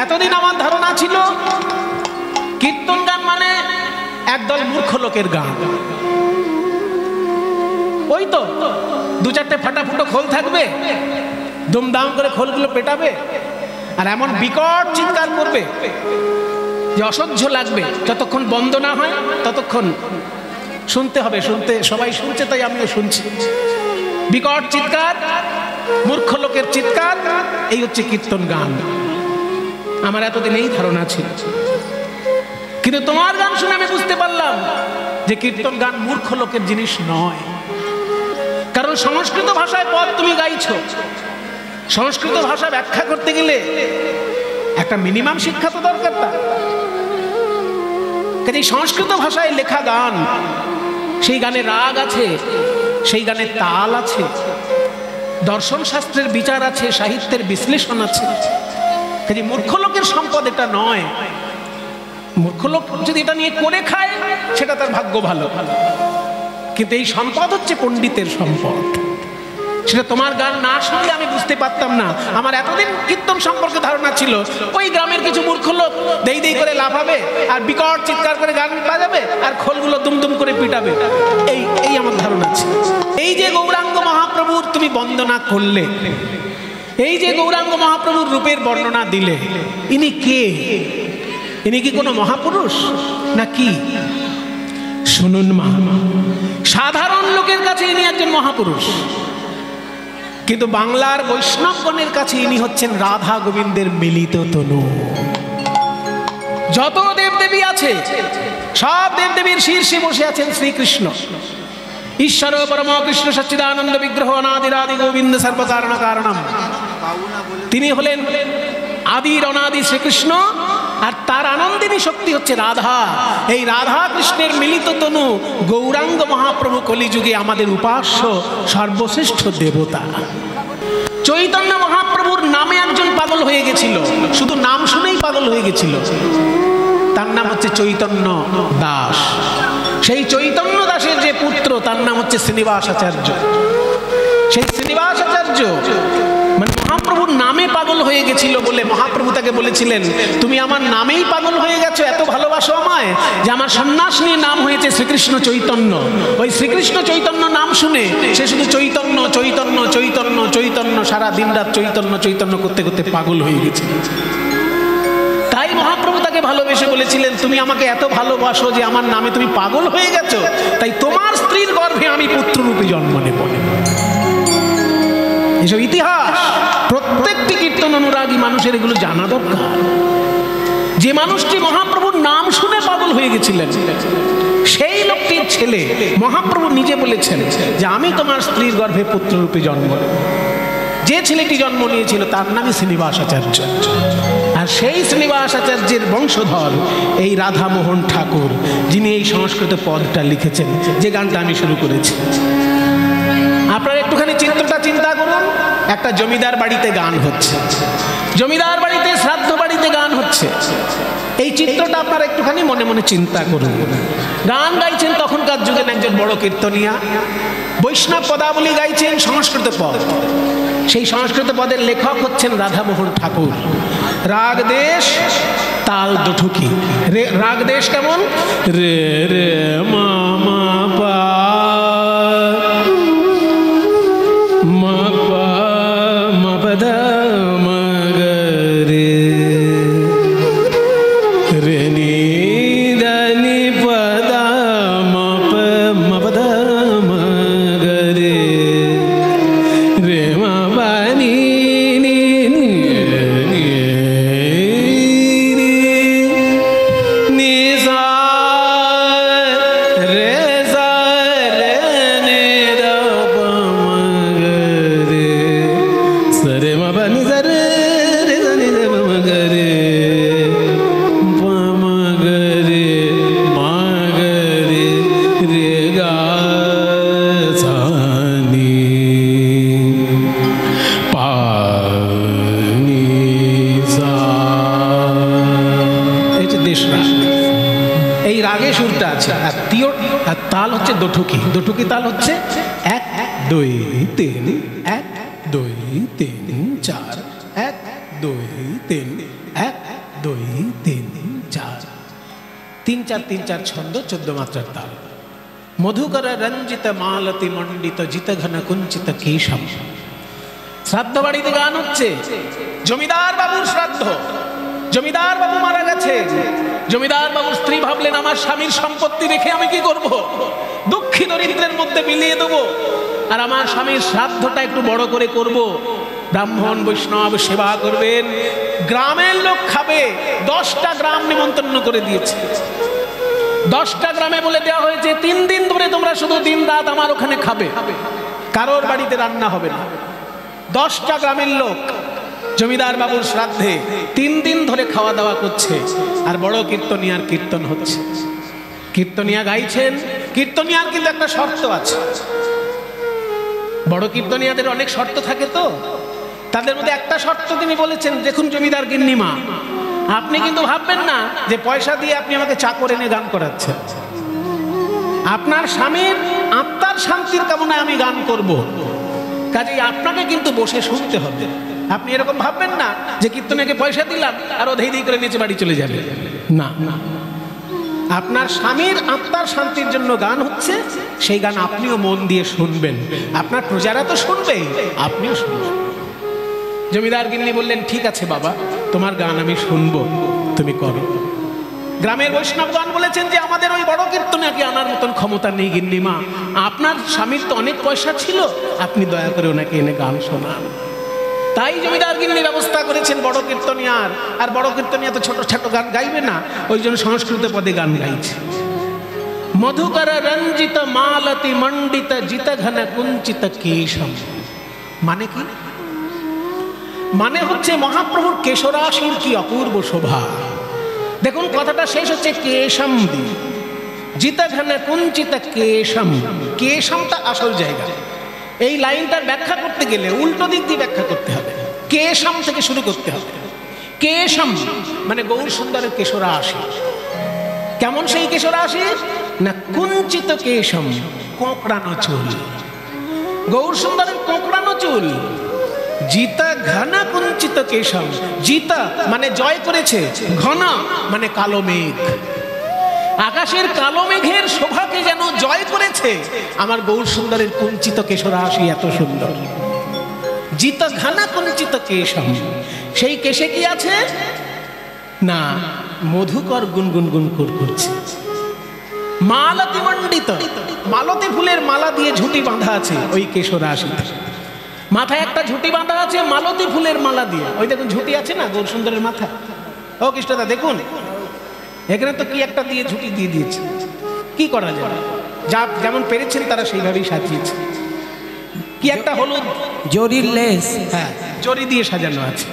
এতদিন আমার ধারণা ছিল কীর্তন গান মানে একদল মূর্খ লোকের গান। ওই তো দু চারটে ফাটাফুটো খোল থাকবে, দুমদাম করে খোলগুলো পেটাবে আর এমন বিকট চিৎকার করবে যে অসহ্য লাগবে। যতক্ষণ বন্ধ না হয় ততক্ষণ শুনতে হবে। শুনতে সবাই শুনছে, তাই আমিও শুনছি। বিকট চিৎকার, মূর্খ লোকের চিৎকার, এই হচ্ছে কীর্তন গান। আমার এতদিন এই ধারণা ছিল, কিন্তু তোমার গান শুনে আমি বুঝতে পারলাম যে কীর্তন গান মূর্খ লোকের জিনিস নয়। কারণ সংস্কৃত ভাষায় পদ তুমি গাইছো, সংস্কৃত ভাষা ব্যাখ্যা করতে গেলে একটা মিনিমাম শিক্ষা তো দরকার। কাজে সংস্কৃত ভাষায় লেখা গান, সেই গানে রাগ আছে, সেই গানে তাল আছে, দর্শন শাস্ত্রের বিচার আছে, সাহিত্যের বিশ্লেষণ আছে। কাজে মূর্খ লোকের সম্পদ এটা নয়। মূর্খ লোক যদি এটা নিয়ে করে খায় সেটা তার ভাগ্য ভালো, কিন্তু এই সম্পদ হচ্ছে পণ্ডিতের সম্পদ। সেটা তোমার গান না শুনলে আমি বুঝতে পারতাম না। আমার এতদিন কীর্তন সম্পর্কে ধারণা ছিল ওই গ্রামের কিছু মূর্খ লোক দেই দেই করে লাফাবে আর বিকট চিৎকার করে গান বাজাবে আর খোলগুলো দুমদুম করে পিটাবে, এই আমার ধারণা ছিল। এই যে গৌরাঙ্গ মহাপ্রভুর তুমি বন্দনা করলে, এই যে গৌরাঙ্গ মহাপ্রভুর রূপের বর্ণনা দিলে, ইনি কে? ইনি কি কোনো মহাপুরুষ না কি? শুনুন মা, সাধারণ লোকের কাছে ইনি একজন মহাপুরুষ, কিন্তু বাংলার বৈষ্ণবগণের কাছে ইনি হচ্ছেন রাধা গোবিন্দের মিলিত তনু। যত দেবদেবী আছে সব দেবদেবীর শীর্ষে বসে আছেন শ্রীকৃষ্ণ। ঈশ্বর পরম কৃষ্ণ সচ্চিদানন্দ বিগ্রহ অনাদিরাদি গোবিন্দ সর্বকারণ কারণম। তিনি হলেন আদির অনাদি শ্রীকৃষ্ণ, আর তার আনন্দিনী শক্তি হচ্ছে রাধা। এই রাধা কৃষ্ণের মিলিত তনু গৌরাঙ্গ মহাপ্রভু কলিযুগে আমাদের উপাস্য সর্বশ্রেষ্ঠ দেবতা। চৈতন্য মহাপ্রভুর নামে একজন পাগল হয়ে গেছিল, শুধু নাম শুনেই পাগল হয়ে গেছিল। তার নাম হচ্ছে চৈতন্য দাস। সেই চৈতন্য দাসের যে পুত্র তার নাম হচ্ছে শ্রীনিবাস আচার্য। সেই শ্রীনিবাস আচার্য মানে মহাপ্রভুর নামে পাগল হয়ে গেছিল বলে মহাপ্রভু তাকে বলেছিলেন, তুমি আমার নামেই পাগল হয়ে গেছো, এত ভালোবাসো আমায় যে আমার সন্ন্যাস নিয়ে নাম হয়েছে শ্রীকৃষ্ণ চৈতন্য। ওই শ্রীকৃষ্ণ চৈতন্য নাম শুনে সে শুধু চৈতন্য চৈতন্য চৈতন্য চৈতন্য সারা দিন রাত চৈতন্য চৈতন্য করতে করতে পাগল হয়ে গেছে। তাই মহাপ্রভু তাকে ভালোবেসে বলেছিলেন, তুমি আমাকে এত ভালোবাসো যে আমার নামে তুমি পাগল হয়ে গেছো, তাই তোমার স্ত্রীর গর্ভে আমি পুত্ররূপে জন্ম নেব। এসব ইতিহাস প্রত্যেকটি কীর্তন অনুরাগী মানুষের এগুলো জানা দরকার। যে মানুষটি মহাপ্রভুর নাম শুনে পাগল হয়ে গেছিলেন, সেই লোকটির ছেলে মহাপ্রভু নিজে বলেছেন যে আমি তোমার স্ত্রীর গর্ভে পুত্ররূপে জন্ম নেব। যে ছেলেটি জন্ম নিয়েছিল তার নামই শ্রীনিবাস আচার্য, আর সেই শ্রীনিবাস আচার্যের বংশধর এই রাধামোহন ঠাকুর, যিনি এই সংস্কৃত পদটা লিখেছেন, যে গানটা আমি শুরু করেছি। আপনারা একটুখানি চিত্রটা চিন্তা করুন। একটা জমিদার বাড়িতে গান হচ্ছে, জমিদার বাড়িতে শ্রাদ্ধ বাড়িতে গান হচ্ছে। এই চিত্রটা আপনারা একটুখানি মনে মনে চিন্তা করুন। গান গাইছেন তখনকার যুগের একজন বড় কীর্তনিয়া, বৈষ্ণব পদাবলী গাইছেন সংস্কৃত পদ। সেই সংস্কৃত পদের লেখক হচ্ছেন রাধামোহন ঠাকুর। রাগ দেশ তাল দুঠুকি। রাগ দেশ কেমন? রে রে মা মা পা তাল হচ্ছে দুঠুকি। দুঠুকি তাল হচ্ছে 1 2 3 1 2 3 4 1 2 3 1 2 3 4 3 4 3 4 ছন্দ 14 মাত্রার তাল। মধুকর রঞ্জিত মালতি মণ্ডিত জিত ঘন কুঞ্চিত কেশম। শ্রাদ্ধ বাড়িতে গান হচ্ছে, জমিদার বাবুর শ্রাদ্ধ। জমিদার বাবু মারা গেছে। জমিদার বাবুর স্ত্রী ভাবলেন আমার স্বামীর সম্পত্তি রেখে আমি কি করব, দুঃখী দরিদ্রের মধ্যে মিলিয়ে দেবো, আর আমার স্বামীর শ্রাদ্ধটা একটু বড় করে করব। ব্রাহ্মণ বৈষ্ণব সেবা করবেন, গ্রামের লোক খাবে। 10টা গ্রাম নিমন্ত্রণ করে দিয়েছে। 10টা গ্রামে বলে দেওয়া হয়েছে 3 দিন ধরে তোমরা শুধু দিন রাত আমার ওখানে খাবে, কারোর বাড়িতে রান্না হবে না। 10টা গ্রামের লোক জমিদার বাবুর শ্রাদ্ধে 3 দিন ধরে খাওয়া দাওয়া করছে। আর বড় কীর্তনিয়ার কীর্তন হচ্ছে, কীর্তনিয়া গাইছেন। কীর্তনিয়ার কিন্তু একটা শর্ত আছে। বড় কীর্তনিয়াদের অনেক শর্ত থাকে, তো তাদের মধ্যে একটা শর্ত তিনি বলেছেন, দেখুন জমিদার গিন্নিমা, আপনি কিন্তু ভাববেন না যে পয়সা দিয়ে আপনি আমাকে চাকর এনে গান করাচ্ছেন। আপনার স্বামীর আত্মার শান্তির কামনায় আমি গান করব, কাজেই আপনাকে কিন্তু বসে শুনতে হবে। আপনি এরকম ভাববেন না যে কীর্তনীকে পয়সা দিলাম আর ও ধেই ধেই করে নিচে বাড়ি চলে যাবে। না না, আপনার স্বামীর আত্মার শান্তির জন্য গান হচ্ছে, সেই গান আপনিও মন দিয়ে শুনবেন। আপনার প্রজারা তো শুনবেই, আপনিও শুনবেন। জমিদার গিন্নি বললেন, ঠিক আছে বাবা, তোমার গান আমি শুনবো, তুমি করো। গ্রামের বৈষ্ণবগণ বলেছেন যে আমাদের ওই বড় কীর্তনিয়াকে আনার মতন ক্ষমতা নেই গিন্নিমা, আপনার স্বামীর তো অনেক পয়সা ছিল, আপনি দয়া করে ওনাকে এনে গান শোনান। তাই জমিদার গিন্নি ব্যবস্থা করেছেন বড় কীর্তনিয়ার। আর বড় কীর্তনিয়া তো ছোট ছোট গান গাইবে না, ওই জন্য সংস্কৃত পদে গান গাইছে। মধুকর রঞ্জিত মালতি মণ্ডিত জিত ঘন কুঞ্চিত কেশম। মানে কি? মানে হচ্ছে মহাপ্রভুর কেশরাশির কি অপূর্ব শোভা। দেখুন কথাটা শেষ হচ্ছে কেশম দিয়ে, জিত ঘন কুঞ্চিত কেশম। কেশমটা আসল জায়গা। এই লাইনটার ব্যাখ্যা করতে গেলে উল্টো দিক দিয়ে ব্যাখ্যা করতে হবে, কেশম থেকে শুরু করতে হবে। কেশম মানে গৌর সুন্দরের কেশরাশি। কেমন সেই কেশরাশি? না কুঞ্চিত কেশম, কোঁকড়ানো চুল। গৌর সুন্দরের কোঁকড়ানো চুল। জিতা ঘন কুঞ্চিত কেশম। জিতা মানে জয় করেছে, ঘন মানে কালো মেঘ। আকাশের কালো মেঘের শোভাকে যেন জয় করেছে আমার গৌর সুন্দরের কুঞ্চিত কেশরাশি, এত সুন্দর। জিত ঘন কুঞ্চিত কেশম। সেই কেশে কি আছে? না মধুকর গুনগুন গুনগুন করছে। মালতি মণ্ডিত, মালতী ফুলের মালা দিয়ে ঝুঁটি বাঁধা আছে ওই কেশরাশিতে। মাথায় একটা ঝুঁটি বাঁধা আছে মালতী ফুলের মালা দিয়ে। ওই দেখুন ঝুঁটি আছে না গৌর সুন্দরের মাথায়। ও কৃষ্ণদা দেখুন, এখানে তো কি একটা দিয়ে ঝুঁটি দিয়ে দিয়েছে। কি করা যাবে, যা যেমন পেরেছেন তারা সেইভাবেই সাজিয়েছে। কি একটা হলুদ জরির লেস, হ্যাঁ জরি দিয়ে সাজানো আছে,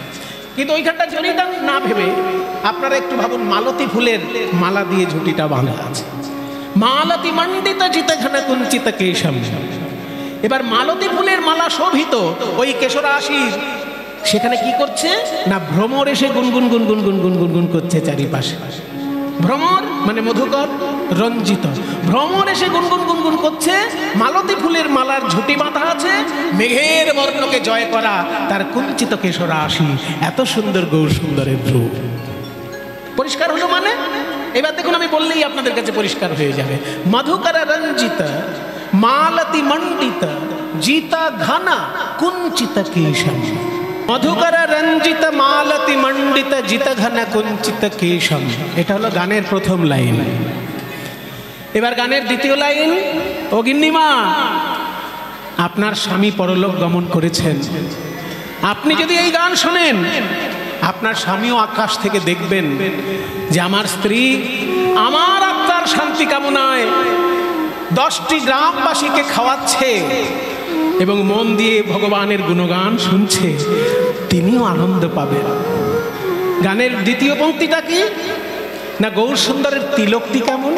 কিন্তু ওইখানটা জরিটা না ভেবে আপনারা একটু ভাবুন মালতী ফুলের মালা দিয়ে ঝুঁটিটা বাঁধা আছে। মালতী মণ্ডিত জিত ঘন কুঞ্চিত কেশম। এবার মালতী ফুলের মালা শোভিত ওই কেশরাশির সেখানে কি করছে না ভ্রমর এসে গুনগুন গুনগুন গুনগুন গুনগুন করছে চারিপাশে। ভ্রমর মানে মধুকর, রঞ্জিত। ভ্রমর এসে গুনগুন গুনগুন করছে। মালতী ফুলের মালার ঝুঁটি বাঁধা আছে, মেঘের বর্ণকে জয় করা তার কুঞ্চিত কেশরাশি। এত সুন্দর গৌর সুন্দরের রূপ। পরিষ্কার হলো মানে? এবার দেখুন আমি বললেই আপনাদের কাছে পরিষ্কার হয়ে যাবে। মধুকর রঞ্জিত মালতি মণ্ডিত জিতা ঘন কুঞ্চিত কেশম। মধুকর রঞ্জিত মালতি মণ্ডিত জিত ঘন কুঞ্চিত কেশম। এটা হলো গানের প্রথম লাইন। এবার গানের দ্বিতীয় লাইন। ও গিন্নিমা, আপনার স্বামী পরলোক গমন করেছেন, আপনি যদি এই গান শোনেন আপনার স্বামীও আকাশ থেকে দেখবেন যে আমার স্ত্রী আমার আত্মার শান্তি কামনায় 10টি গ্রামবাসীকে খাওয়াচ্ছে এবং মন দিয়ে ভগবানের গুণগান শুনছে, তিনিও আনন্দ পাবেন। গানের দ্বিতীয় পংক্তিটা কি না গৌর সুন্দরের তিলকটি কেমন?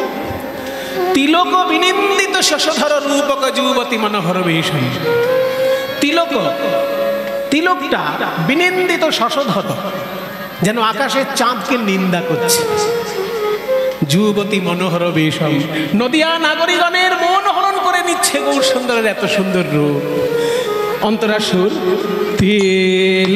তিলক বিনিন্দিত শশধর রূপক যুবতী মনোহর বেশম। তিলক, তিলকটা বিনিন্দিত শশধর, যেন আকাশের চাঁদকে নিন্দা করছে। যুবতী মনোহর বেশম, নদিয়া নাগরিকগণের মন হরণ করে নিচ্ছে গৌর সুন্দরের এত সুন্দর রূপ। অন্তরা সুর তিলক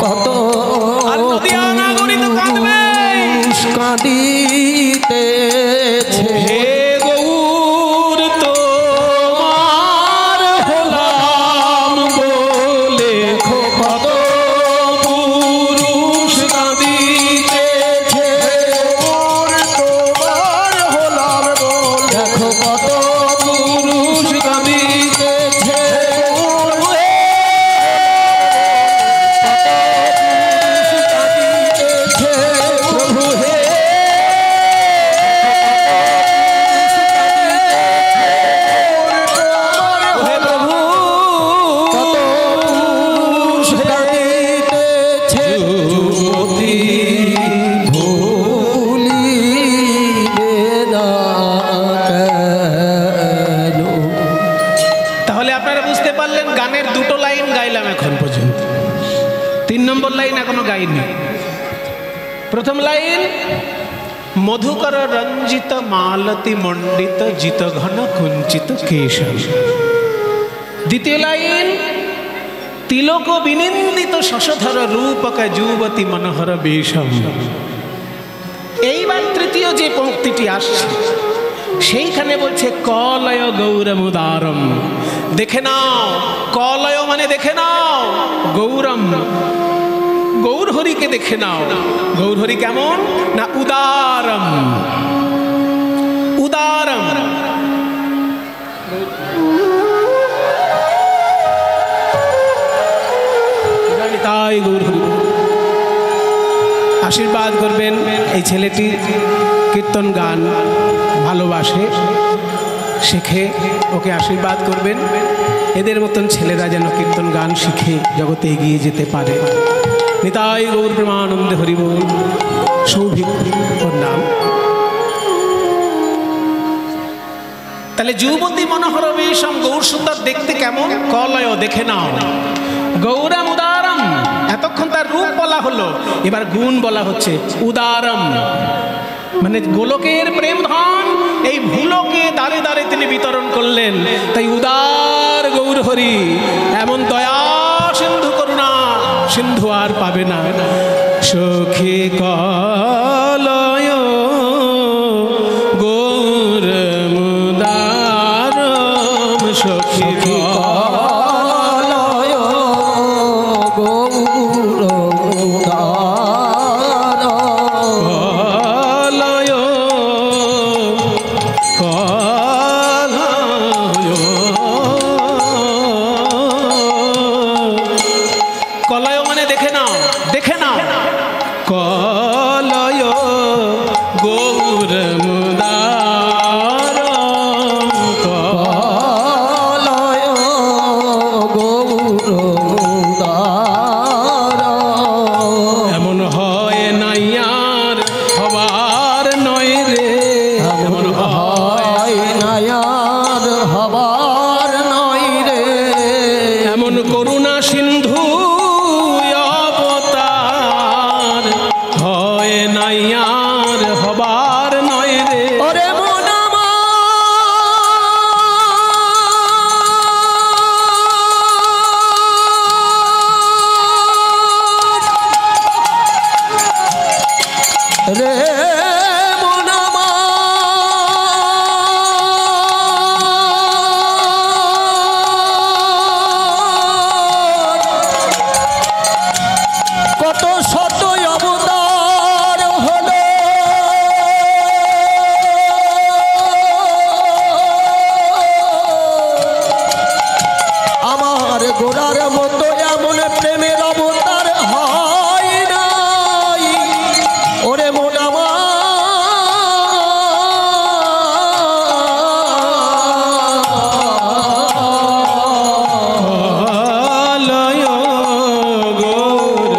কত আর নদিয়া নাগরিক কাঁদবে কাঁদিতেছে হে গৌর তোমার হলাম বলে কত পুরুষ কাঁদিতেছে তোমার হলাম বল দেখো কত পুরুষ কাঁদিতেছে প্রভু হে হে প্রভু কত পুরুষ কাঁদিতেছে যুবতী ভুলিবে না কেন। তাহলে আপনারা বুঝতে পারলেন গানের দুটো লাইন গাইলাম এখন পর্যন্ত, 3 নম্বর লাইন এখনো গাইনি। প্রথম লাইন মধুকর রঞ্জিত মালতি মণ্ডিত জিত ঘন কুঞ্চিত কেশব। দ্বিতীয় লাইন তিলক বিনিন্দিত শশধর রূপক যুবতী মনোহর বেশম। এইবার তৃতীয় যে পংক্তিটি আসছে সেইখানে বলছে কলয় গৌরমুদারম। দেখে নাও, কলয় মানে দেখে নাও, গৌরম গৌরহরিকে দেখে নাও। গৌরহরি কেমন না উদারম, উদারম। তাই গৌরহরি আশীর্বাদ করবেন। এই ছেলেটি কীর্তন গান ভালোবাসে, শেখে, ওকে আশীর্বাদ করবেন। এদের মতন ছেলেরা যেন কীর্তন গান শিখে জগতে এগিয়ে যেতে পারে। নিতাই গৌর প্রেমানন্দে হরি বল। সৌভিক ওর নাম। তাহলে যুবতী মনোহর বেশম, গৌর সুন্দর দেখতে কেমন, কলয় দেখে নাও, গৌরম উদারম। এতক্ষণ তার রূপ বলা হলো, এবার গুণ বলা হচ্ছে উদারম, মানে গোলকের প্রেম ধন এই ভুলোকে দাঁড়ে দাঁড়ে তিনি বিতরণ করলেন। তাই উদার গৌর হরি, এমন দয়া সিন্ধু করুণা সিন্ধু আর পাবে না। সখী কলয় গৌর মুদারম, সখী কলয় গৌর উদার কলয় কলয় কলয় মানে দেখে নাও, দেখে নাও, কলয় গৌর মুদারম, কলয় গৌর উদার এমন হয় নাই আর হবার নয় রে, এমন হয় নায়ার হবার নয় রে এমন করুণা সিন্ধু অবতার, হয় নাই আর হবার নয় রে। ওরে মন আমার রে মন আমার কত শত অবতার হলো আমার গোড়ার মতো এমন প্রেমের অবতার হয় নাই ওরে মন কলয় গৌর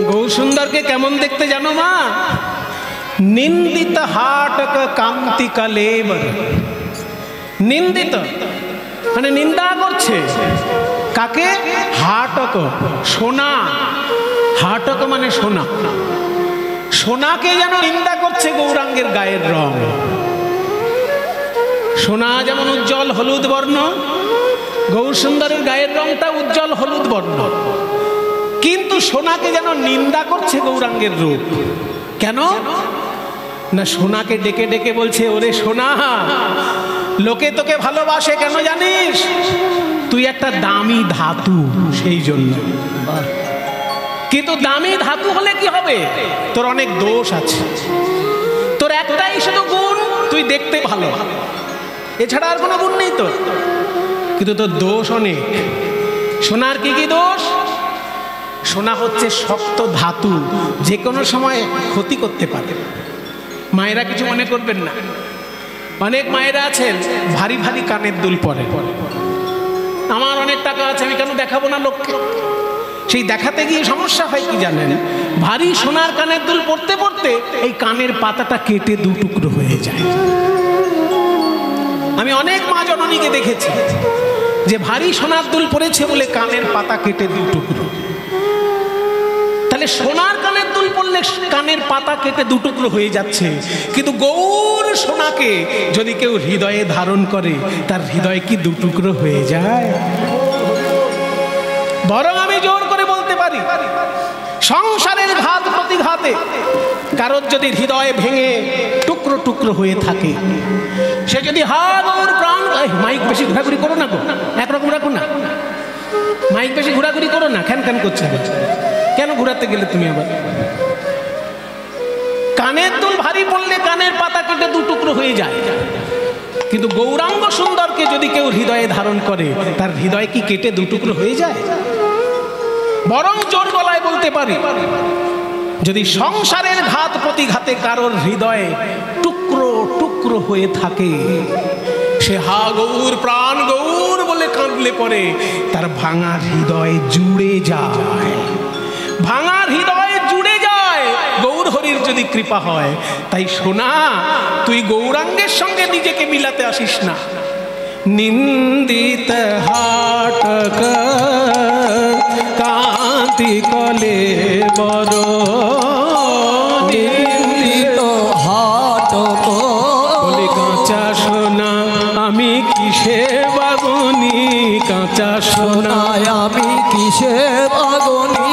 গৌর সুন্দরকে কেমন দেখতে জানো মা? নিন্দিত হাটক কান্তি কালেবর। নিন্দিত মানে নিন্দা করছে কাকে? হাটক, সোনা। হাটক মানে সোনা। সোনাকে যেন নিন্দা করছে গৌরাঙ্গের গায়ের রং। সোনা যেমন উজ্জ্বল হলুদ বর্ণ, গৌর সুন্দরের গায়ের রংটা উজ্জ্বল হলুদ বর্ণ, কিন্তু সোনাকে যেন নিন্দা করছে গৌরাঙ্গের রূপ। কেন না, সোনাকে ডেকে ডেকে বলছে, ওরে সোনা, লোকে তোকে ভালোবাসে কেন জানিস? তুই একটা দামি ধাতু, সেই জন্য। কিন্তু দামি ধাতু হলে কি হবে? তোর অনেক দোষ আছে। তোর একটাই শুধু গুণ, তুই দেখতে ভালো, এছাড়া আর কোনো গুণ নেই তোর। কিন্তু তোর দোষ অনেক। সোনার কি কি দোষ? সোনা হচ্ছে শক্ত ধাতু, যে কোনো সময় ক্ষতি করতে পারে। মায়েরা কিছু মনে করবেন না, অনেক মায়েরা আছেন ভারী ভারী কানের দুল পরে। আমার অনেক টাকা আছে, আমি কেন দেখাবো না লোককে? সেই দেখাতে গিয়ে সমস্যা হয় কি জানেন? ভারী সোনার কানের দুল পড়তে পড়তে এই কানের পাতাটা কেটে দু টুকরো হয়ে যায়। আমি অনেক মা জননীকে দেখেছি যে ভারী সোনার দুল পড়েছে বলে কানের পাতা কেটে দু টুকরো। তাহলে সোনার কানের দুল পড়লে কানের পাতা কেটে দু টুকরো হয়ে যাচ্ছে, কিন্তু গৌর সোনাকে যদি কেউ হৃদয়ে ধারণ করে, তার হৃদয় কি দু টুকরো হয়ে যায়? বরং আমি জোর করে বলতে পারি, সংসারের ঘাত প্রতিঘাতে কারোর যদি হৃদয় ভেঙে টুকরো টুকরো হয়ে থাকে, সে যদি হাগর প্রাণ, মাইক বেশি ঘোরাঘুরি করো না গো, একরকম রাখো না, মাইক বেশি ঘোরাঘুরি করো না, খ্যান খ্যান করছে। কেন ঘোরাতে গেলে তুমি আবার? কানের দুল ভারী পড়লে কানের পাতা কেটে দু টুকরো হয়ে যায়, কিন্তু গৌরাঙ্গ সুন্দরকে যদি কেউ হৃদয়ে ধারণ করে, তার হৃদয় কি কেটে দু টুকরো হয়ে যায়? বরং জোর গলায় বলতে পারি, যদি সংসারের ঘাত প্রতিঘাতে কারোর হৃদয়ে টুকরো টুকরো হয়ে থাকে, সে হা গৌর প্রাণ গৌর বলে কাঁদলে পরে তার ভাঙা হৃদয় জুড়ে যায়, ভাঙা হৃদয় জুড়ে যায় গৌর হরির যদি কৃপা হয়। তাই সোনা, তুই গৌরাঙ্গের সঙ্গে নিজেকে মিলাতে আসিস না। নিন্দিত হাটক কান্তি কলে বড়, নিন্দিত হাটক বলে কাঁচা সোনা আমি কিসে বাগুনি, কাঁচা সোনা আমি কিসে বাগুনি,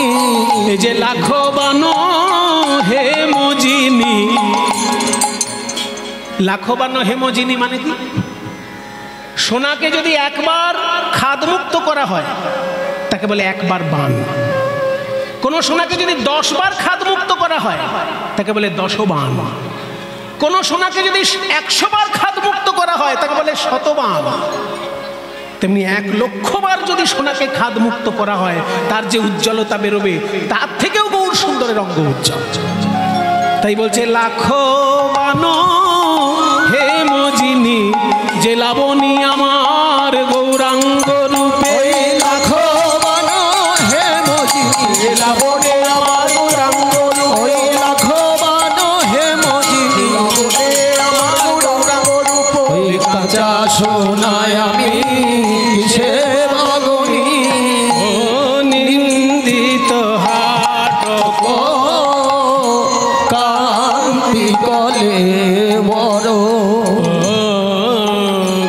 এই যে লাখো বানো হে মজিনী। লাখো বানো হে মজিনী মানে কি? সোনাকে যদি একবার খাদমুক্ত করা হয়, তাকে বলে একবার বান। কোন সোনাকে যদি 10 বার খাদমুক্ত করা হয়, তাকে বলে 10 বান। কোন সোনাকে যদি 100 বার খাদমুক্ত করা হয়, তাকে বলে 100 বান। তেমনি 1,00,000 বার যদি সোনাকে খাদমুক্ত করা হয়, তার যে উজ্জ্বলতা বেরোবে, তার থেকেও গৌর সুন্দরের অঙ্গ উজ্জ্বল। তাই বলছে লাখো বানো হে মজিনী, যে লাবণী আমার গৌরাঙ্গ রূপে। লাখো বানো হে মজিনী, যে লাবণী আমার গৌরাঙ্গ রূপে। লাখো বানো হে মজিনী, আমার গৌরাঙ্গ রূপে। কাঁচা সোনায় আমি কিসে বাগুনি, ও নিন্দিত হাটক কান্তি কলে বড়,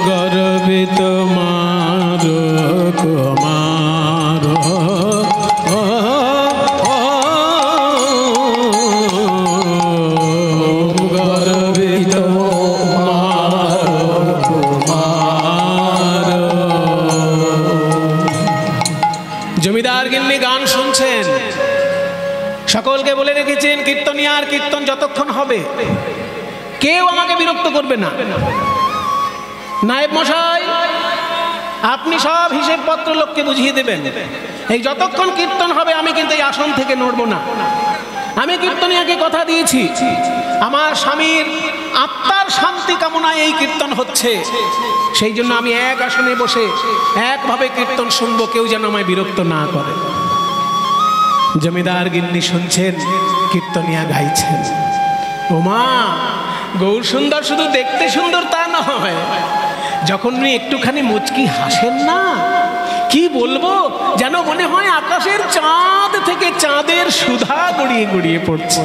গর্বিত মার কুমার, গর্বিত মার কুমার। জমিদার গিন্নি গান শুনছেন, সকলকে বলে রেখেছেন কীর্তনিয়ার কীর্তন যতক্ষণ হবে কেউ আমাকে বিরক্ত করবে না। নায়েব মশাই, আপনি সব হিসেবপত্র লোককে বুঝিয়ে দেবেন। এই যতক্ষণ কীর্তন হবে আমি কিন্তু এই আসন থেকে নড়ব না। আমি কীর্তনিয়াকে কথা দিয়েছি, আমার স্বামীর আত্মার শান্তি কামনায় এই কীর্তন হচ্ছে, সেই জন্য আমি এক আসনে বসে একভাবে কীর্তন শুনবো, কেউ যেন আমায় বিরক্ত না করে। জমিদার গিন্নি শুনছেন, কীর্তনিয়া গাইছেন। ওমা, গৌর সুন্দর শুধু দেখতে সুন্দর তা নয়, যখন উনি একটুখানি মুচকি হাসেন না, কি বলবো, যেন মনে হয় আকাশের চাঁদ থেকে চাঁদের সুধা গড়িয়ে গড়িয়ে পড়ছে।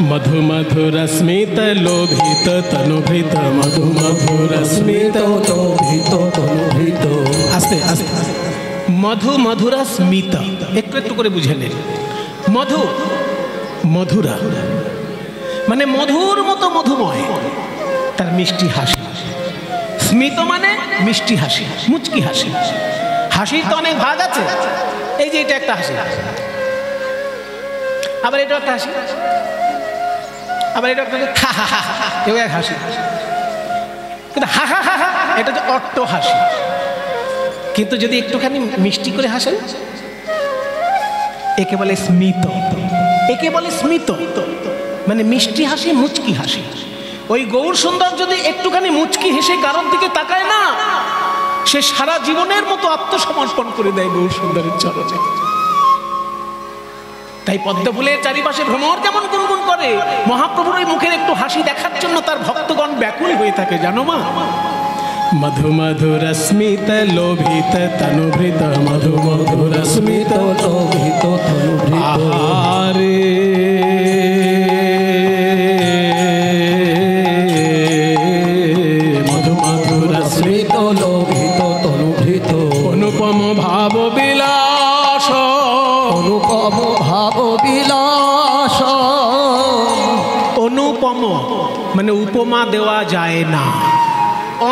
মধু মধুর স্মিত লোভিত তনুভৃত, মধু মধুর স্মিত লোভিত তনুভৃত, আস্তে আস্তে। মধু মধুরা স্মিত, একটু একটু করে বুঝে নেন। মধু মধুরা মানে মধুর মতো মধুময়, তার মিষ্টি হাসি। স্মিত মানে মিষ্টি হাসি, মুচকি হাসি। হাসির তো অনেক ভাগ আছে। এই যে এটা একটা হাসি, আবার এটা একটা হাসি, আবার এটা একটা হা হা হা, এও এক হাসি। কিন্তু হা হা হা হা এটা হচ্ছে অট্ট হাসি। কিন্তু যদি একটুখানি মিষ্টি করে হাসেন, একে বলে স্মিত। একে বলে স্মিত মানে মিষ্টি হাসি, মুচকি হাসি। ওই গৌর সুন্দর যদি একটুখানি মুচকি হেসে কারোর দিকে তাকায় না, সে সারা জীবনের মতো আত্মসমর্পণ করে দেয় গৌর সুন্দরের চরণে। তাই পদ্মফুলের চারিপাশে ভ্রমর যেমন গুনগুন করে, মহাপ্রভুর ওই মুখের একটু হাসি দেখার জন্য তার ভক্তগণ ব্যাকুল হয়ে থাকে, জানো মা? মধু মধুর স্মিত লোভিত তনুভৃত, মধু মধুর স্মিত লোভিত তনুভৃত। আহারে মধু মধুর স্মিত লোভিত তনুভৃত, অনুপম ভাব বিলাস, অনুপম ভাব বিলাস। অনুপম মানে উপমা দেওয়া যায় না।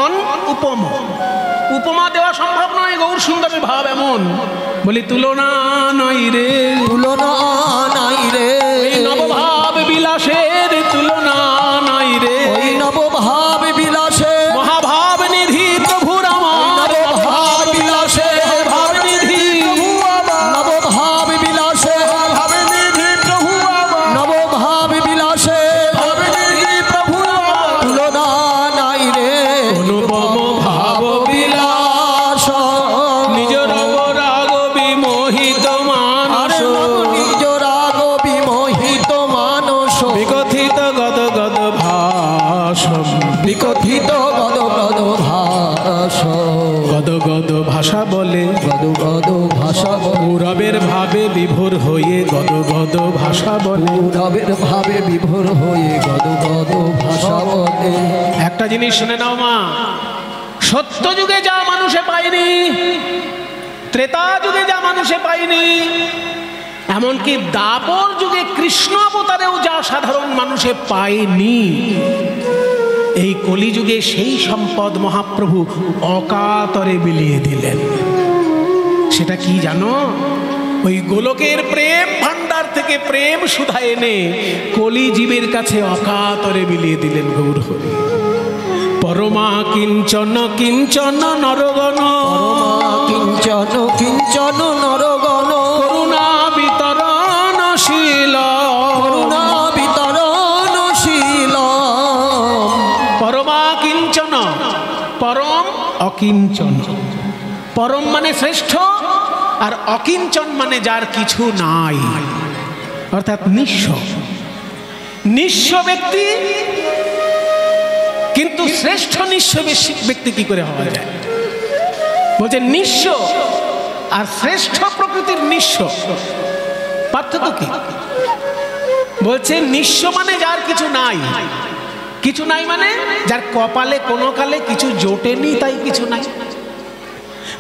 অনুপম, উপমা দেওয়া সম্ভব নয়। গৌর সুন্দরের ভাব এমন, বলি তুলনা নাই রে, তুলনা নাই রে। ওই নবভাব বিলাসের তুলনা নাই রে। ওই নবভাব বিলাসে মহাভাব নিধি প্রভুর আমার, নবভাব বিলাসে ভাব নিধি নবভাব বিলাসে ভাব নিধি প্রভু আমার, নবভাব বিলাসে ভাব নিধি প্রভু আমার। তুলনা নাই রে। অনুপম ভাব বিলাস, নিজ রব রাগ বিমোহিত মানস, নিজ রাগ বিমোহিত মানস, বিকথিত গদ গদ ভাস, বিকথিত গদ গদ ভাস। গদ গদ ভাষা বলে, গদ গদ ভাষা বলে, গৌরবের ভাবে বিভোর হয়ে গদ গদ ভাষা বলে। রবের ভাবে বিভোর হয়ে গদ গদ ভাষা বলে। একটা জিনিস শুনে নাও মা, সত্য যুগে যা মানুষে পায়নি, ত্রেতা যুগে যা মানুষে পায়নি, এমনকি দাপর যুগে কৃষ্ণ অবতারেও যা সাধারণ মানুষে পায়নি, এই কলিযুগে সেই সম্পদ মহাপ্রভু অকাতরে বিলিয়ে দিলেন। সেটা কি জানো? ওই গোলকের প্রেম ভান্ডার থেকে প্রেম সুধা এনে কলিজীবের কাছে অকাতরে বিলিয়ে দিলেন গৌর হরি। পরমা কিঞ্চন কিঞ্চন নরগণ, কিঞ্চন কিঞ্চন নরগণ, করুণা বিতরণশীল, করুণা বিতরণশীল। পরমা কিঞ্চন, পরম অকিঞ্চন। পরম মানে শ্রেষ্ঠ, আর অকিঞ্চন মানে যার কিছু নাই, অর্থাৎ নিঃস্ব। নিঃস্ব ব্যক্তি, কিন্তু শ্রেষ্ঠ নিঃস্ব ব্যক্তি কি করে হওয়া যায়? বলছে নিঃস্ব আর শ্রেষ্ঠ প্রকৃতির নিঃস্ব পার্থক্য কি? বলছে নিঃস্ব মানে যার কিছু নাই। কিছু নাই মানে যার কপালে কোনো কালে কিছু জোটেনি, তাই কিছু নাই।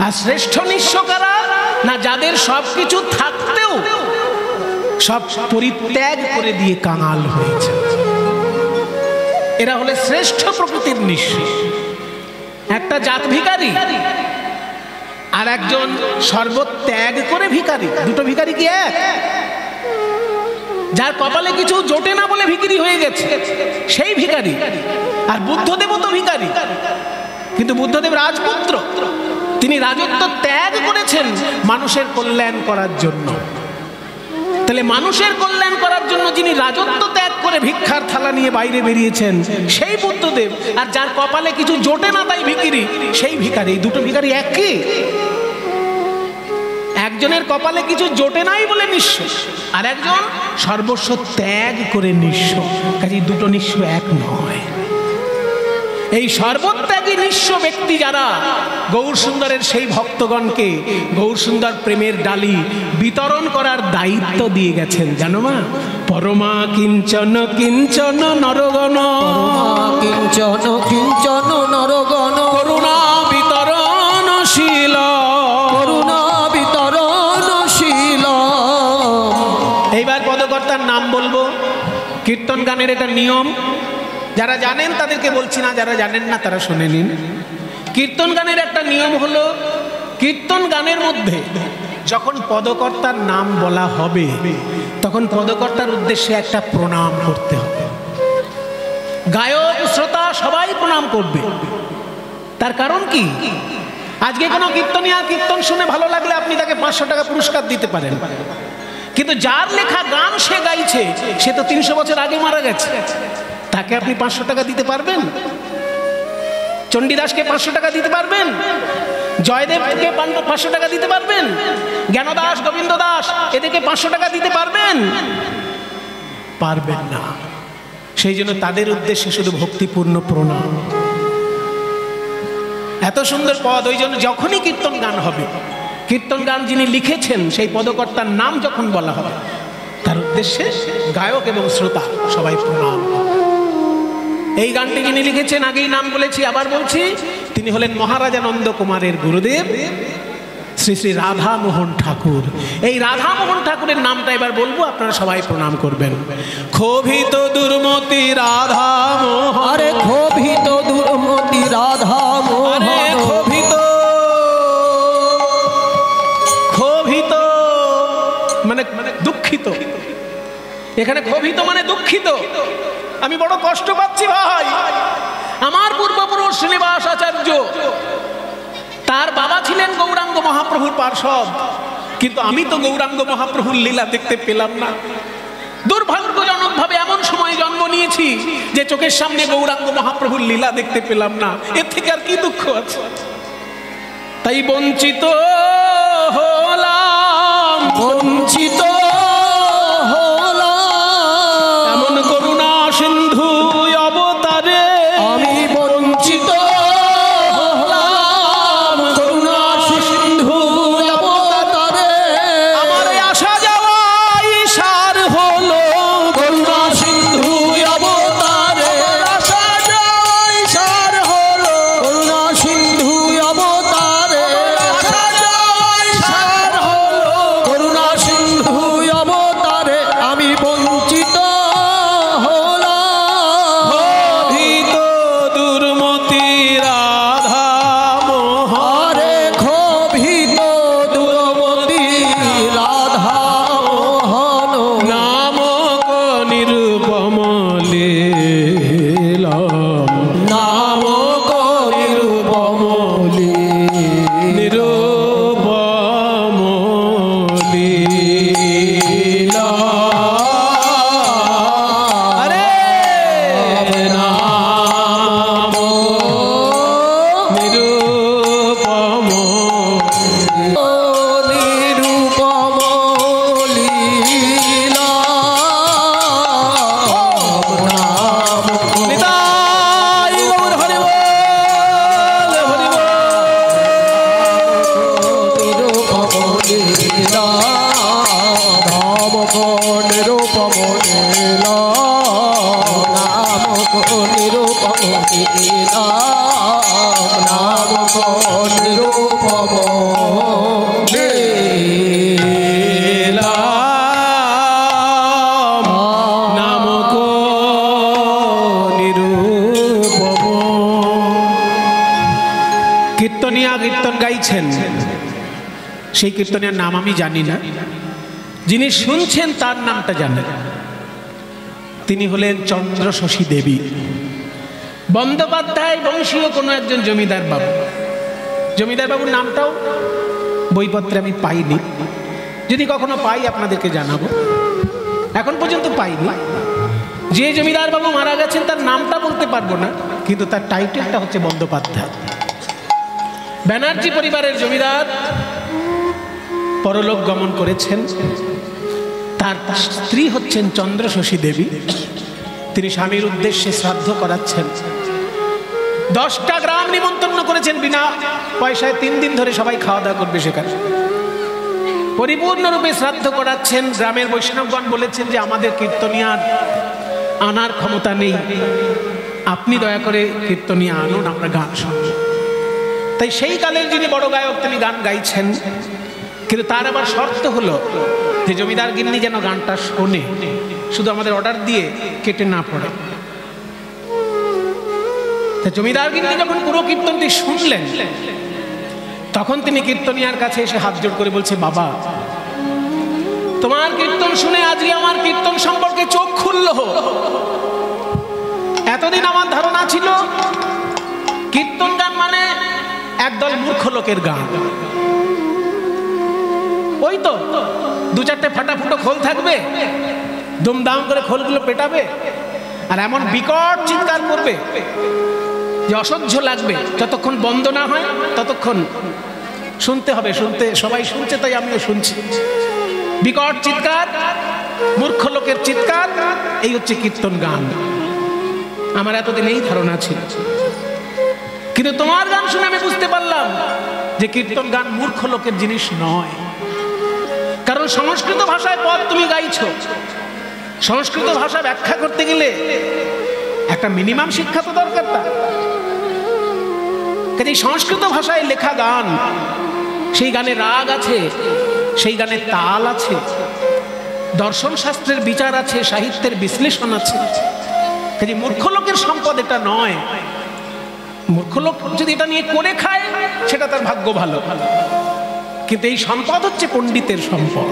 আর শ্রেষ্ঠ নিঃস্ব কারা? না যাদের সব কিছু থাকতেও সব পরিত্যাগ করে দিয়ে কাঙাল হয়েছে, এরা হলে শ্রেষ্ঠ প্রকৃতির নিঃস্ব। একটা জাত ভিখারি আর একজন সর্বত্যাগ করে ভিখারি, দুটো ভিখারি কি এক? যার কপালে কিছু জোটে না বলে ভিখারি হয়ে গেছে সেই ভিখারি। আর বুদ্ধদেবও তো ভিখারি, কিন্তু বুদ্ধদেব রাজপুত্র, তিনি রাজত্ব ত্যাগ করেছেন মানুষের কল্যাণ করার জন্য। তাহলে মানুষের কল্যাণ করার জন্য যিনি রাজত্ব ত্যাগ করে ভিক্ষার থালা নিয়ে বাইরে বেরিয়েছেন সেই বুদ্ধদেব, আর যার কপালে কিছু জোটে না তাই ভিখারি, সেই ভিখারি। দুটো ভিখারি একই। একজনের কপালে কিছু জোটে নাই বলে নিঃস্ব, আর একজন সর্বস্ব ত্যাগ করে নিঃস্ব। কাজে দুটো নিঃস্ব এক নয়। এই সর্বত্যাগী নিঃস্ব ব্যক্তি যারা গৌর সুন্দরের সেই ভক্তগণকে গৌর সুন্দর প্রেমের ডালি বিতরণ করার দায়িত্ব দিয়ে গেছেন, জানো মা? পরমা কিঞ্চন কিঞ্চন নরগণ, কিঞ্চন কিঞ্চন নরগণ, করুণা বিতরণশীল, গানের এটা নিয়ম, যারা জানেন তাদেরকে বলছি না, যারা জানেন না তারা শুনে নিন। কীর্তন গানের একটা নিয়ম হলো, কীর্তন গানের মধ্যে যখন পদকর্তার নাম বলা হবে তখন পদকর্তার উদ্দেশ্যে একটা প্রণাম করতে হবে। গায়ক শ্রোতা সবাই প্রণাম করবে। তার কারণ কি? আজকে কোনো কীর্তনিয়া কীর্তন শুনে ভালো লাগলে আপনি তাকে 500 টাকা পুরস্কার দিতে পারেন, কিন্তু যার লেখা গান সে গাইছে সে তো 300 বছর আগে মারা গেছে, তাকে আপনি 500 টাকা দিতে পারবেন? চণ্ডীদাসকে 500 টাকা দিতে পারবেন? জয়দেবকে 500 টাকা দিতে পারবেন? জ্ঞানদাস, গোবিন্দ দাস এদেরকে 500 টাকা দিতে পারবেন? পারবেন না। সেই জন্য তাদের উদ্দেশ্যে শুধু ভক্তিপূর্ণ প্রণাম। এত সুন্দর পদ, ওই জন্য যখনই কীর্তন গান হবে, কীর্তন গান যিনি লিখেছেন সেই পদকর্তার নাম যখন বলা হবে তার উদ্দেশ্যে গায়ক এবং শ্রোতা সবাই প্রণাম। এই গানটি যিনি লিখেছেন আগেই নাম বলেছি, আবার বলছি, তিনি হলেন মহারাজা নন্দ কুমারের গুরুদেব শ্রী শ্রী রাধা মোহন ঠাকুর। এই রাধা মোহন ঠাকুরের নামটা এবার বলবো, আপনারা সবাই প্রণাম করবেন। ক্ষোভিত দুর্মতি রাধা মোহন, আরে ক্ষোভিত দুর্মতি রাধা মোহন, ক্ষোভিত ক্ষোভিত মানে দুঃখিত। এখানে ক্ষোভিত মানে দুঃখিত। আমি বড় কষ্ট পাচ্ছি ভাই। আমার পূর্বপুরুষ শ্রীনিবাস আচার্য, তার বাবা ছিলেন গৌরাঙ্গ মহাপ্রভুর পার্ষদ, কিন্তু আমি তো গৌরাঙ্গ মহাপ্রভুর লীলা দেখতে পেলাম না। দুর্ভাগ্যজনকভাবে এমন সময় জন্ম নিয়েছি যে চোখের সামনে গৌরাঙ্গ মহাপ্রভুর লীলা দেখতে পেলাম না। এর থেকে আর কি দুঃখ আছে? তাই বঞ্চিত হলাম, বঞ্চিত হলাম, এমন করুণা সিন্ধু অবতারে আমি বঞ্চিত হলাম, করুণা সিন্ধু অবতারে, আমার আশা যাওয়াই সার হলো করুণা সিন্ধু অবতারে, আশা যাওয়াই সার হলো, করুণা সিন্ধু অবতারে, আশা যাওয়াই সার হলো, করুণা সিন্ধু অবতারে, আমি বঞ্চিত হলাম। ক্ষোভিত দুর্মতি রাধা মোহন, আরে ক্ষোভিত দুর্মতি রাধা মোহন, নামক নিরুপম লীলাম, নামক নিরুপম নিরুপম লীলা। আরে নাম নিরুপম নিরুপম লীলা, নাম নিতাই গৌর হরি বল, হরি বল। নিরুপম লীলা, নাম নিরুপম লীলা, নাম নিরুপম লীলা, নাম নিরুপম লীলা, নামক নিরূপম। কীর্তনিয়া কীর্তন গাইছেন, সেই কীর্তনের নাম আমি জানি না, যিনি শুনছেন তার নামটা জানেন। তিনি হলেন চন্দ্রশশী দেবী, বন্দ্যোপাধ্যায় বংশীয় কোনো একজন জমিদার বাবু। জমিদার বাবুর নামটাও বইপত্রে আমি পাইনি, যদি কখনো পাই আপনাদেরকে জানাবো, এখন পর্যন্ত পাইনি। যে জমিদার বাবু মারা গেছেন তার নামটা বলতে পারবো না, কিন্তু তার টাইটেলটা হচ্ছে বন্দ্যোপাধ্যায়। ব্যানার্জি পরিবারের জমিদার পরলোক গমন করেছেন। তার স্ত্রী হচ্ছেন চন্দ্রশশী দেবী। তিনি স্বামীর উদ্দেশ্যে শ্রাদ্ধ করাচ্ছেন। 10টা গ্রাম নিমন্ত্রণ করেছেন বিনা পয়সায়, 3 দিন ধরে সবাই খাওয়া দাওয়া করবে সেখানে। পরিপূর্ণরূপে শ্রাদ্ধ করাচ্ছেন। গ্রামের বৈষ্ণবগণ বলেছেন যে আমাদের কীর্তনিয়ার আনার ক্ষমতা নেই, আপনি দয়া করে কীর্তনিয়া আনুন, আমরা গান শুনব। তাই সেই কালের যিনি বড় গায়ক তিনি গান গাইছেন, কিন্তু তার আবার শর্ত হলো যে জমিদার গিন্নি যেন গানটা শোনে। শুধু আমাদের অর্ডার দিয়ে কেটে না পড়ে। জমিদার কিন্তু যখন পুরো কীর্তনটি শুনলেন, তখন তিনি কীর্তনিয়ার কাছে এসে হাত জোড় করে বলছে, বাবা, তোমার কীর্তন শুনে আজকে আমার কীর্তন সম্পর্কে চোখ খুলল। এতদিন আমার ধারণা ছিল কীর্তন গান মানে একদল মূর্খ লোকের গান। ওই তো দু চারটে ফাটাফুটো খোল থাকবে, দুমদাম করে খোলগুলো পেটাবে, আর এমন বিকট চিৎকার করবে যে অসহ্য লাগবে। যতক্ষণ বন্ধ না হয় ততক্ষণ শুনতে হবে। শুনতে সবাই শুনছে, তাই আমিও শুনছি। বিকট চিৎকার, মূর্খ লোকের চিৎকার, এই হচ্ছে কীর্তন গান। আমার এতদিন এই ধারণা ছিল, কিন্তু তোমার গান শুনে আমি বুঝতে পারলাম যে কীর্তন গান মূর্খ লোকের জিনিস নয়। কারণ সংস্কৃত ভাষায় পদ তুমি গাইছো, সংস্কৃত ভাষা ব্যাখ্যা করতে গেলে একটা মিনিমাম শিক্ষা তো দরকার। কাজে সংস্কৃত ভাষায় লেখা গান, সেই গানে রাগ আছে, সেই গানে তাল আছে, দর্শন শাস্ত্রের বিচার আছে, সাহিত্যের বিশ্লেষণ আছে। কাজে মূর্খ লোকের সম্পদ এটা নয়। মূর্খ লোক যদি এটা নিয়ে করে খায় সেটা তার ভাগ্য ভালো, কিন্তু এই সম্পদ হচ্ছে পণ্ডিতের সম্পদ।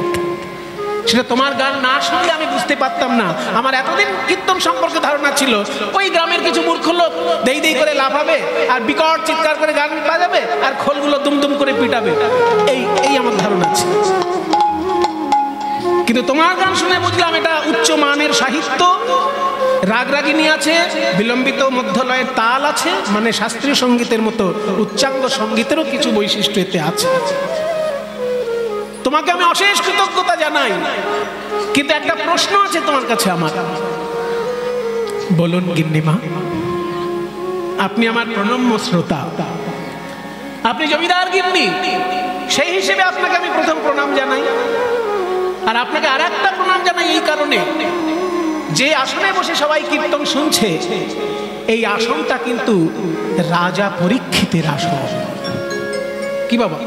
সেটা তোমার গান না শুনলে আমি বুঝতে পারতাম না। আমার এতদিন কীর্তন সম্পর্কে ধারণা ছিল ওই গ্রামের কিছু মূর্খ লোক দেই দেই করে লাফাবে আর বিকট চিৎকার করে গান বাজাবে আর খোলগুলো দুমদুম করে পিটাবে, এই আমার ধারণা ছিল। কিন্তু তোমার গান শুনে বুঝলাম এটা উচ্চ মানের সাহিত্য, রাগরাগিনী আছে, বিলম্বিত মধ্যলয়ের তাল আছে, মানে শাস্ত্রীয় সঙ্গীতের মতো উচ্চাঙ্গ সঙ্গীতেরও কিছু বৈশিষ্ট্য এতে আছে। তোমাকে আমি অশেষ কৃতজ্ঞতা জানাই, কিন্তু একটা প্রশ্ন আছে তোমার কাছে আমার। বলুন গিন্নিমা, আপনি আমার প্রণম্য শ্রোতা, আপনি জমিদার গিন্নি, সেই হিসেবে আপনাকে আমি প্রথম প্রণাম জানাই। আর আপনাকে আর একটা প্রণাম জানাই এই কারণে, যে আসনে বসে সবাই কীর্তন শুনছে, এই আসনটা কিন্তু রাজা পরীক্ষিতের আসন। কি বাবা,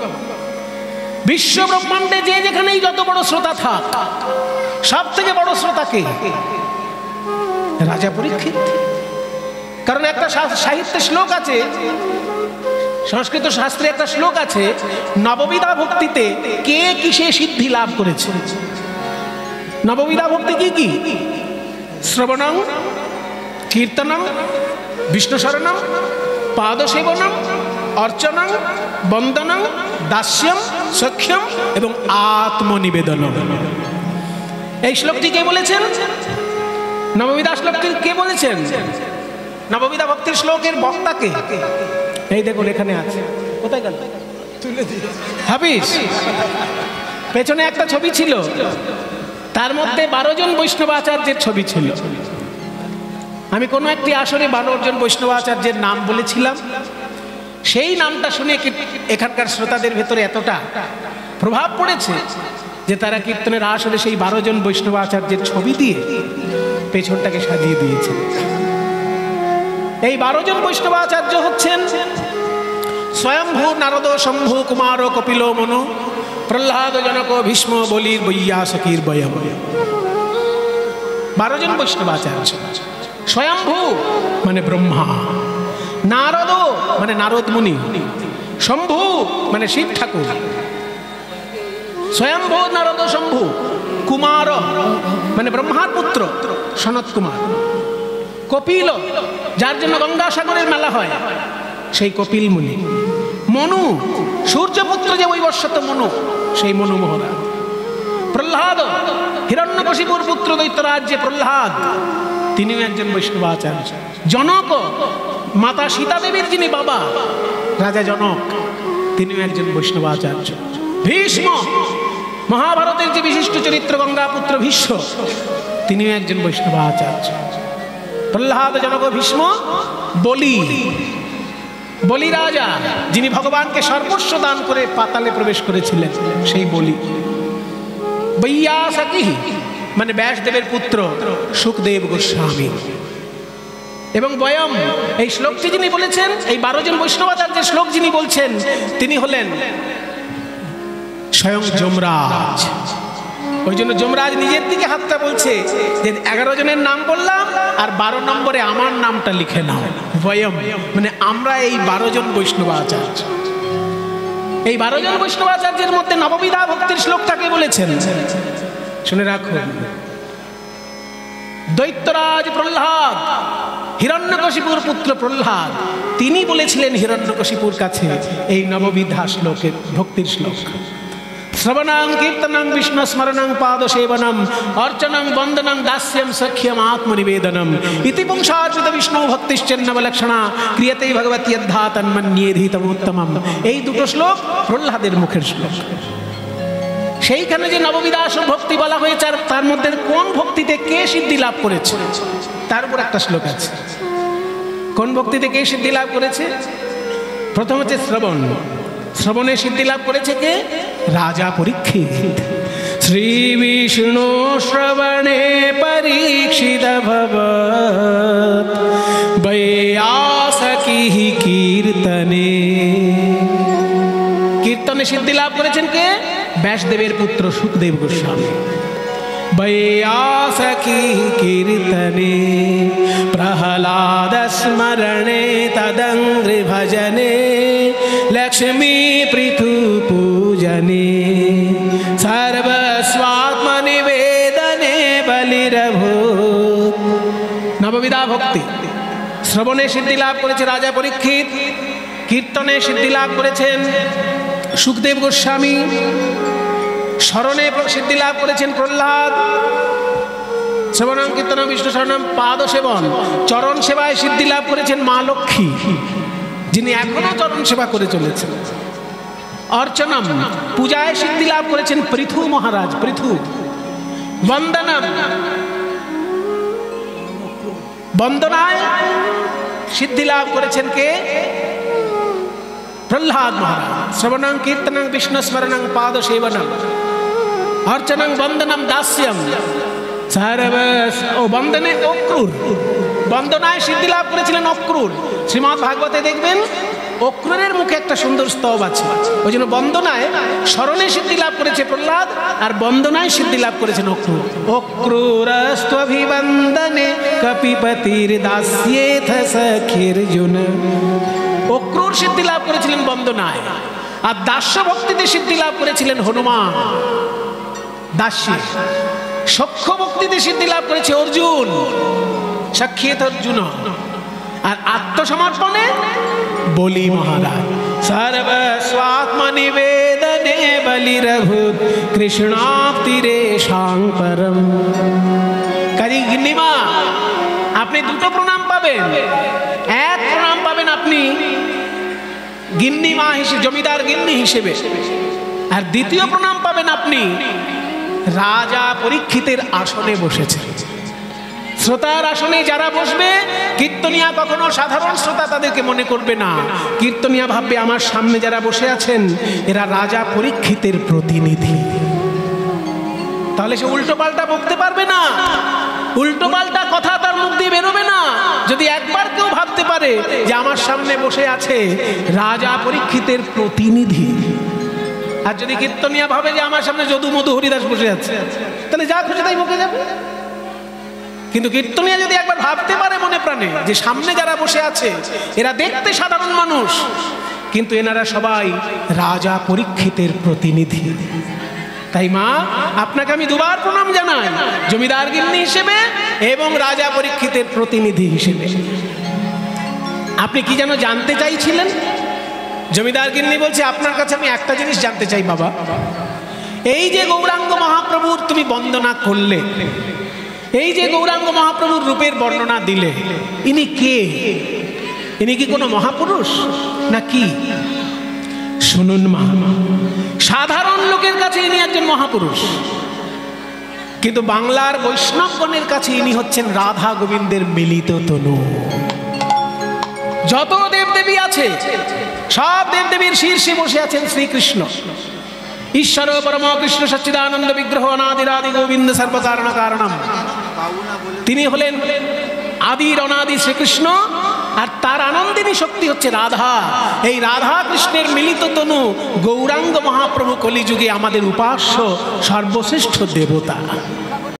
বিশ্ব ব্রহ্মাণ্ডে যে যেখানেই যত বড় শ্রোতা থাক, সব থেকে বড় শ্রোতা কে? রাজা পরীক্ষিত। কারণ একটা সাহিত্যে শ্লোক আছে, সংস্কৃত শাস্ত্রে একটা শ্লোক আছে, নববিধা ভক্তিতে কে কিসে সিদ্ধি লাভ করেছে। নববিধা ভক্তি কি কি? শ্রবণং, কীর্তনং, বিষ্ণু শরণং, পাদসেবনং, অর্চনং, বন্দনং, দাস্যম, সখ্যম এবং আত্মনিবেদনম। এই শ্লোকটি কে বলেছেন? নববিধা শ্লোকটি কে বলেছেন? নববিধা ভক্তির শ্লোকের বক্তাকে এই দেখুন এখানে আছে। কোথায় গেল? হাফিজ। পেছনে একটা ছবি ছিল, তার মধ্যে 12 জন বৈষ্ণবাচার্যের ছবি ছিল। আমি কোনো একটি আসরে 12 জন বৈষ্ণবাচার্যের নাম বলেছিলাম। সেই নামটা শুনে এখানকার শ্রোতাদের ভেতরে এতটা প্রভাব পড়েছে যে তারা কীর্তনের আসরে সেই 12 জন বৈষ্ণবাচার্যের ছবি দিয়ে পেছনটাকে সাজিয়ে দিয়েছে। এই 12 জন বৈষ্ণবাচার্য হচ্ছেন স্বয়ম্ভু, নারদ, শম্ভু, কুমার, কপিল, মনু, প্রহ্লাদ, জনক, ভীষ্ম, বলির, বৈয়াসকির, বয়ম। 12 জন বৈষ্ণবাচার্য। স্বয়ম্ভু মানে ব্রহ্মা, নারদ মানে নারদ মুনি, শম্ভু মানে শিব ঠাকুর। স্বয়ম্ভু, নারদ, শম্ভু। কুমার মানে ব্রহ্মার পুত্র সনত কুমার। কপিল, যার জন্য গঙ্গাসাগরের মেলা হয়, সেই কপিল মুনি। মনু, সূর্যপুত্র যে বৈবস্বত মনু, সেই মনু মহারাজ। প্রহ্লাদ, হিরণ্যকশিপুর পুত্র দৈত্যরাজ যে প্রহ্লাদ, তিনিও একজন বৈষ্ণবাচার্য। জনক, মাতা সীতা দেবীর যিনি বাবা, রাজা জনক, তিনিও একজন বৈষ্ণবাচার্য। ভীষ্ম, মহাভারতের যে বিশিষ্ট চরিত্র গঙ্গাপুত্র ভীষ্ম, তিনিও একজন বৈষ্ণবাচার্য। প্রহ্লাদ, জনক, ভীষ্ম। বলি, বলি রাজা, যিনি ভগবানকে সর্বস্ব দান করে পাতালে প্রবেশ করেছিলেন, সেই বলি। বৈয়াসকি মানে ব্যাসদেবের পুত্র সুখদেব গোস্বামী। এবং বয়ম, এই শ্লোকটি যিনি বলেছেন, এই 12 জন বৈষ্ণবাচার্যের শ্লোক যিনি বলছেন, তিনি হলেন স্বয়ং যমরাজ। ওই জন্য যমরাজ নিজের দিকে হাতটা বলছে যে 11 জনের নাম বললাম আর 12 নম্বরে আমার নামটা লিখে নাও। বয়ম মানে আমরা এই 12 জন বৈষ্ণবাচার্য, এই 12 জন বৈষ্ণবাচার্যের মধ্যে নববিধা ভক্তির শ্লোকটাকে বলেছেন, শুনে রাখুন। দৈত্যরাজ প্রহ্লাদ, হিরণ্যকশিপুর পুত্র প্রহ্লাদ, তিনি বলেছিলেন হিরণ্যকশিপুর কাছে এই নববিধা শ্লোকের ভক্তির শ্লোক। শ্রবণাং কীর্তনং বিষ্ণু স্মরণং পাদ সেবনম অর্চনং বন্দনং দাস্যম সখ্যম আত্মনিবেদনম ইতি পুংসার্চিত বিষ্ণু ভক্তিশ্চন্নবলক্ষণা ক্রিয়তে ভগবতী যদ্ধা তন্মন্যেধিতমোত্তমম। এই দুটো শ্লোক প্রহ্লাদের মুখের শ্লোক। সেইখানে যে নববিধা ভক্তি বলা হয়েছে আর তার মধ্যে কোন ভক্তিতে কে সিদ্ধি লাভ করেছে তার উপর একটা শ্লোক আছে। কোন ভক্তিতে কে সিদ্ধি লাভ করেছে? প্রথম হচ্ছে শ্রবণ। শ্রবণে সিদ্ধি লাভ করেছে কে? রাজা পরীক্ষিত। শ্রী বিষ্ণু শ্রবণে পরীক্ষিত ভবৎ বৈয়াসকি কীর্তনে। কীর্তনে সিদ্ধি লাভ করেছেন কে? ব্যাসদেবের পুত্র সুখদেব গোস্বামী। বৈয়াসকি কীর্তনে প্রহ্লাদ স্মরণে তদঙ্ঘ্রি ভজনে লক্ষ্মী পৃথু পূজনে সর্বস্বাত্মনিবেদনে বলিরভূত। নববিধা ভক্তি। শ্রবণে সিদ্ধি লাভ করেছে রাজা পরীক্ষিত, কীর্তনে সিদ্ধি লাভ করেছেন সুখদেব গোস্বামী, স্মরণে সিদ্ধি লাভ করেছেন প্রহ্লাদ, শ্রবণং কীর্তনং বিষ্ণু স্মরণং পাদ সেবন, চরণ সেবায় সিদ্ধি লাভ করেছেন মা লক্ষ্মী, যিনি এখনো চরণ সেবা করে চলেছেন। অর্চনম, পূজায় সিদ্ধি লাভ করেছেন পৃথু মহারাজ, পৃথু। বন্দনম, বন্দনায় সিদ্ধি লাভ করেছেন কে? প্রহ্লাদ মহারাজ। শ্রবণং কীর্তনং বিষ্ণু স্মরণং পাদ সেবনম অর্চনং বন্দনম দাস্যম ও বন্দনে অক্রূর। বন্দনায় সিদ্ধি লাভ করেছিলেন অক্রূর। শ্রীমদ্ ভাগবতে দেখবেন অক্রূরের মুখে একটা সুন্দর স্তব আছে। ওই জন্য বন্দনায়, স্মরণে সিদ্ধি লাভ করেছে প্রহ্লাদ আর বন্দনায় সিদ্ধি লাভ করেছেন অক্রূর। অক্রূরস্ত্বভিবন্দনে কপিপতির দাস্যেথ সখির্জুন। অক্রূর সিদ্ধি লাভ করেছিলেন বন্দনায় আর দাস্য ভক্তিতে সিদ্ধি লাভ করেছিলেন হনুমান। দাস্য সখ্য ভক্তিতে সিদ্ধি লাভ করেছে অর্জুন, সখ্যেত অর্জুন। আর আত্মসমর্পণে বলি মহারাজ। সর্বস্বাত্মনিবেদনে বলিরভূত কৃষ্ণাপ্তিরেষাং পরম। কাজী গিন্নিমা, আপনি দুটো প্রণাম পাবেন। এক প্রণাম পাবেন আপনি গিন্নিমা হিসেবে, জমিদার গিন্নি হিসেবে, আর দ্বিতীয় প্রণাম পাবেন আপনি রাজা পরীক্ষিতের আসনে বসেছে। শ্রোতার আসনে যারা বসবে, কীর্তনিয়া কখনো সাধারণ শ্রোতা তাদেরকে মনে করবে না। কীর্তনিয়া ভাববে আমার সামনে যারা বসে আছেন এরা রাজা পরীক্ষিতের প্রতিনিধি। তাহলে সে উল্টো পাল্টা বলতে পারবে না, উল্টো পাল্টা কথা তার মুখ দিয়ে বেরোবে না। যদি একবার কেউ ভাবতে পারে যে আমার সামনে বসে আছে রাজা পরীক্ষিতের প্রতিনিধি, আর যদি কীর্তনিয়া ভাবে যে আমার সামনে যদু মধু হরিদাস বসে আছে, তাহলে যা খুশি তাই মুখে যাবে। কিন্তু কীর্তনিয়া যদি একবার ভাবতে পারে মনে প্রাণে যে সামনে যারা বসে আছে এরা দেখতে সাধারণ মানুষ, কিন্তু এনারা সবাই রাজা পরীক্ষিতের প্রতিনিধি। তাই মা, আপনাকে আমি দুবার প্রণাম জানাই, জমিদার গিন্নি হিসেবে এবং রাজা পরীক্ষিতের প্রতিনিধি হিসেবে। আপনি কি যেন জানতে চাইছিলেন? জমিদার গিন্নি বলছে আপনার কাছে আমি একটা জিনিস জানতে চাই বাবা। এই যে গৌরাঙ্গ মহাপ্রভুর তুমি বন্দনা করলে, এই যে গৌরাঙ্গ মহাপ্রভুর রূপের বর্ণনা দিলে, ইনি কে? ইনি কি কোনো মহাপুরুষ না কি? শুনুন মা, সাধারণ লোকের কাছে ইনি একজন মহাপুরুষ, কিন্তু বাংলার বৈষ্ণবগণের কাছে ইনি হচ্ছেন রাধা গোবিন্দের মিলিত তনু। যত দেবদেবী আছে সব দেবদেবীর শীর্ষে বসে আছেন শ্রীকৃষ্ণ। ঈশ্বর পরম কৃষ্ণ সচ্চিদানন্দ বিগ্রহ অনাদিরাদি গোবিন্দ সর্বকারণ কারণম। তিনি হলেন আদির অনাদি শ্রীকৃষ্ণ আর তার আনন্দিনী শক্তি হচ্ছে রাধা। এই রাধা কৃষ্ণের মিলিত তনু গৌরাঙ্গ মহাপ্রভু কলিযুগে আমাদের উপাস্য সর্বশ্রেষ্ঠ দেবতা।